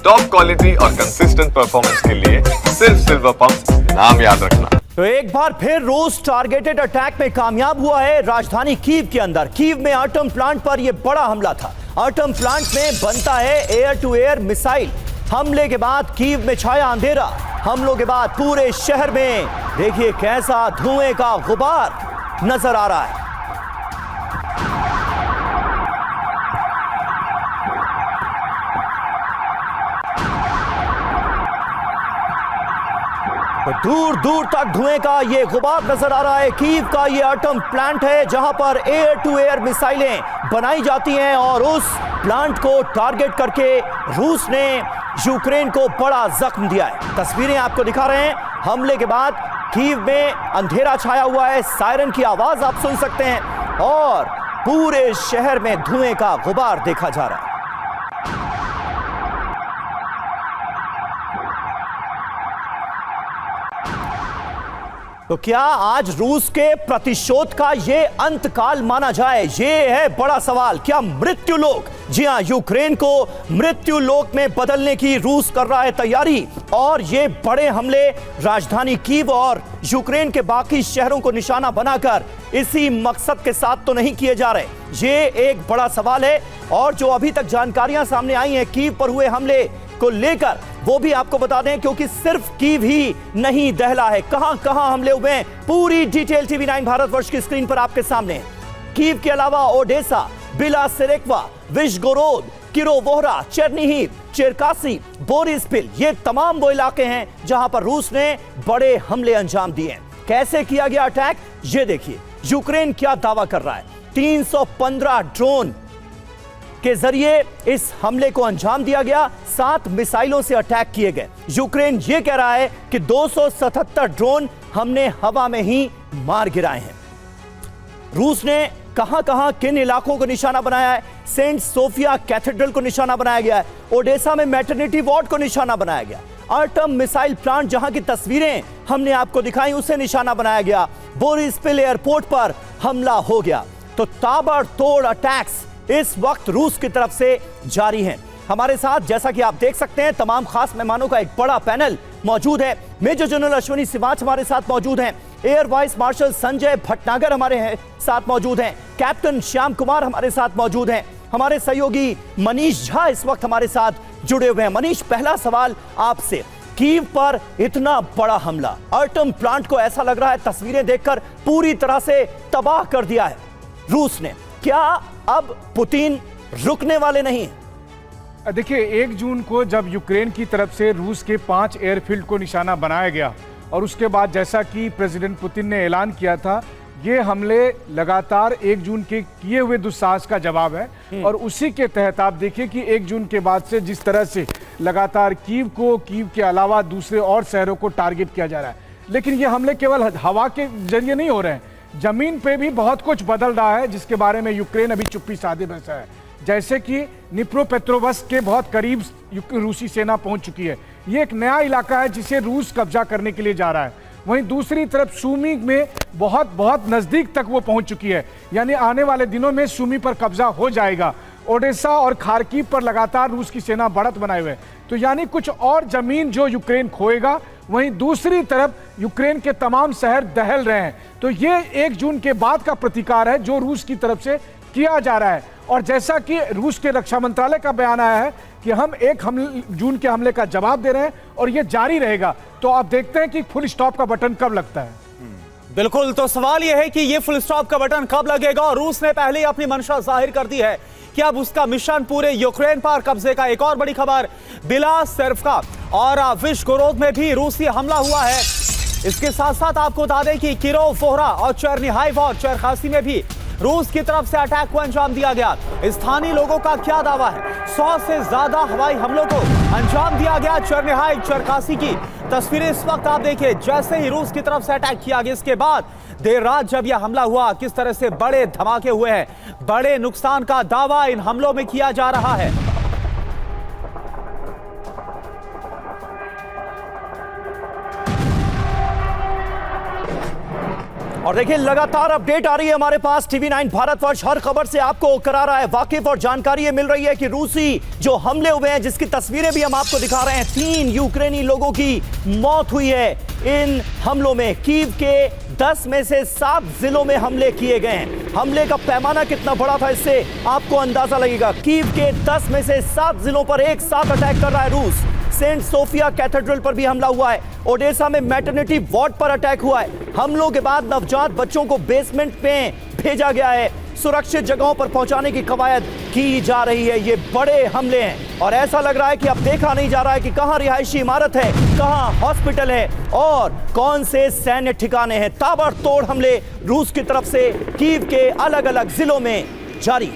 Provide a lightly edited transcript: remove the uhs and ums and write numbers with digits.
Top quality और consistent performance के लिए सिर्फ सिल्वर पंप नाम याद रखना। तो एक बार फिर रूस टारगेटेड अटैक में कामयाब हुआ है राजधानी कीव के अंदर। कीव में एटम प्लांट पर यह बड़ा हमला था। एटम प्लांट में बनता है एयर टू एयर मिसाइल। हमले के बाद कीव में छाया अंधेरा। हमलों के बाद पूरे शहर में देखिए कैसा धुएं का गुबार नजर आ रहा है। तो दूर दूर तक धुएं का ये गुबार नजर आ रहा है। कीव का ये एटम प्लांट है जहां पर एयर टू एयर मिसाइलें बनाई जाती हैं और उस प्लांट को टारगेट करके रूस ने यूक्रेन को बड़ा जख्म दिया है। तस्वीरें आपको दिखा रहे हैं। हमले के बाद कीव में अंधेरा छाया हुआ है। सायरन की आवाज आप सुन सकते हैं और पूरे शहर में धुएं का गुबार देखा जा रहा है। तो क्या आज रूस के प्रतिशोध का ये अंतकाल माना जाए? ये है बड़ा सवाल। क्या मृत्यु लोक, जी हां, यूक्रेन को मृत्यु लोक में बदलने की रूस कर रहा है तैयारी। और ये बड़े हमले राजधानी कीव और यूक्रेन के बाकी शहरों को निशाना बनाकर इसी मकसद के साथ तो नहीं किए जा रहे। ये एक बड़ा सवाल है और जो अभी तक जानकारियां सामने आई हैं कीव पर हुए हमले को लेकर वो भी आपको बता दें, क्योंकि सिर्फ कीव ही नहीं दहला है। कहां कहां हमले हुए हैं पूरी डिटेल टीवी 9 भारतवर्ष की स्क्रीन पर आपके सामने। कीव के अलावा ओडेसा, बिलासेरेक्वा, विश्गोरोद, किरोवोहरा, चेरनीहिव, चेरकासी, बोरिस्पिल, ये तमाम वो इलाके हैं जहां पर रूस ने बड़े हमले अंजाम दिए हैं। कैसे किया गया अटैक ये देखिए। यूक्रेन क्या दावा कर रहा है? 315 ड्रोन के जरिए इस हमले को अंजाम दिया गया। 7 मिसाइलों से अटैक किए गए। यूक्रेन यह कह रहा है कि 277 ड्रोन हमने हवा में ही मार गिराए हैं। रूस ने कहां कहां किन इलाकों को निशाना बनाया है? सेंट सोफिया कैथेड्रल को निशाना बनाया गया है। ओडेसा में मैटरनिटी वार्ड को निशाना बनाया गया। एटम मिसाइल प्लांट जहां की तस्वीरें हमने आपको दिखाई उसे निशाना बनाया गया। बोरिस्पिल एयरपोर्ट पर हमला हो गया। तो ताबड़तोड़ अटैक्स इस वक्त रूस की तरफ से जारी हैं। हमारे साथ जैसा कि आप देख सकते हैं तमाम खास मेहमानों का एक बड़ा पैनल मौजूद है। मेजर जनरल अश्विनी सिवाच हमारे साथ मौजूद हैं। Air vice marshal Sanjay Bhatnagar हमारे साथ मौजूद हैं। कैप्टन श्याम कुमार हमारे साथ मौजूद हैं। हमारे सहयोगी मनीष झा इस वक्त हमारे साथ जुड़े हुए हैं। मनीष, पहला सवाल आपसे। कीव पर इतना बड़ा हमला, एटम प्लांट को ऐसा लग रहा है तस्वीरें देखकर पूरी तरह से तबाह कर दिया है रूस ने। क्या अब पुतिन रुकने वाले नहीं हैं? देखिए, 1 जून को जब यूक्रेन की तरफ से रूस के 5 एयरफील्ड को निशाना बनाया गया और उसके बाद जैसा कि प्रेसिडेंट पुतिन ने ऐलान किया था, ये हमले लगातार 1 जून के किए हुए दुस्साहस का जवाब है। और उसी के तहत आप देखिए कि 1 जून के बाद से जिस तरह से लगातार कीव के अलावा दूसरे और शहरों को टारगेट किया जा रहा है। लेकिन ये हमले केवल हवा के जरिए नहीं हो रहे हैं, जमीन पे भी बहुत कुछ बदल रहा है जिसके बारे में यूक्रेन अभी चुप्पी साधे बैठा है। जैसे कि निप्रोपेट्रोवस्क के बहुत करीब रूसी सेना पहुंच चुकी है। ये एक नया इलाका है जिसे रूस कब्जा करने के लिए जा रहा है। वहीं दूसरी तरफ सूमी में बहुत नजदीक तक वो पहुंच चुकी है, यानी आने वाले दिनों में सूमी पर कब्जा हो जाएगा। ओडेसा और खार्किव पर लगातार रूस की सेना बढ़त बनाए हुए है। तो यानी कुछ और जमीन जो यूक्रेन खोएगा, वहीं दूसरी तरफ यूक्रेन के तमाम शहर दहल रहे हैं। तो ये 1 जून के बाद का प्रतिकार है जो रूस की तरफ से किया जा रहा है। और जैसा कि रूस के रक्षा मंत्रालय का बयान आया है कि हम 1 जून के हमले का जवाब दे रहे हैं और ये जारी रहेगा। तो आप देखते हैं कि फुल स्टॉप का बटन कब लगता है। बिल्कुल, तो सवाल यह है कि ये फुल स्टॉप का बटन कब लगेगा। और रूस ने पहले ही अपनी मंशा जाहिर कर दी है कि अब उसका मिशन पूरे यूक्रेन पर कब्जे का। एक और बड़ी खबर, बिलासेरक्वा और विश्गोरोद में भी रूसी हमला हुआ है। इसके साथ साथ आपको बता दें कि किरोवोहरा और चेरनीहिव और चेरकासी में भी रूस की तरफ से अटैक को अंजाम दिया गया। स्थानीय लोगों का क्या दावा है? 100 से ज्यादा हवाई हमलों को अंजाम दिया गया। चेरनीहिव, चेरकासी की तस्वीरें इस वक्त आप देखिए। जैसे ही रूस की तरफ से अटैक किया गया, इसके बाद देर रात जब यह हमला हुआ, किस तरह से बड़े धमाके हुए हैं। बड़े नुकसान का दावा इन हमलों में किया जा रहा है। और देखिए लगातार अपडेट आ रही है हमारे पास। TV9 भारतवर्ष हर खबर से आपको करा रहा है वाकिफ, और जानकारी ये मिल रही है कि रूसी जो हमले हुए हैं, जिसकी तस्वीरें भी हम आपको दिखा रहे हैं, 3 यूक्रेनी लोगों की मौत हुई है इन हमलों में। कीव के 10 में से 7 जिलों में हमले किए गए हैं। हमले का पैमाना कितना बड़ा था इससे आपको अंदाजा लगेगा। कीव के 10 में से 7 जिलों पर एक साथ अटैक कर रहा है रूस। सेंट सोफिया कैथेड्रल पर भी हमला हुआ है। ओडेसा में मैटरनिटी वार्ड पर अटैक हुआ है। हमलों के बाद नवजात बच्चों को बेसमेंट में भेजा गया है। सुरक्षित जगहों पर पहुंचाने की कवायद की जा रही है। ये बड़े हमले हैं और ऐसा लग रहा है कि अब देखा नहीं जा रहा है कि कहां रिहायशी इमारत है, कहां हॉस्पिटल है और कौन से सैन्य ठिकाने हैं। ताबड़तोड़ हमले रूस की तरफ से कीव के अलग अलग जिलों में जारी।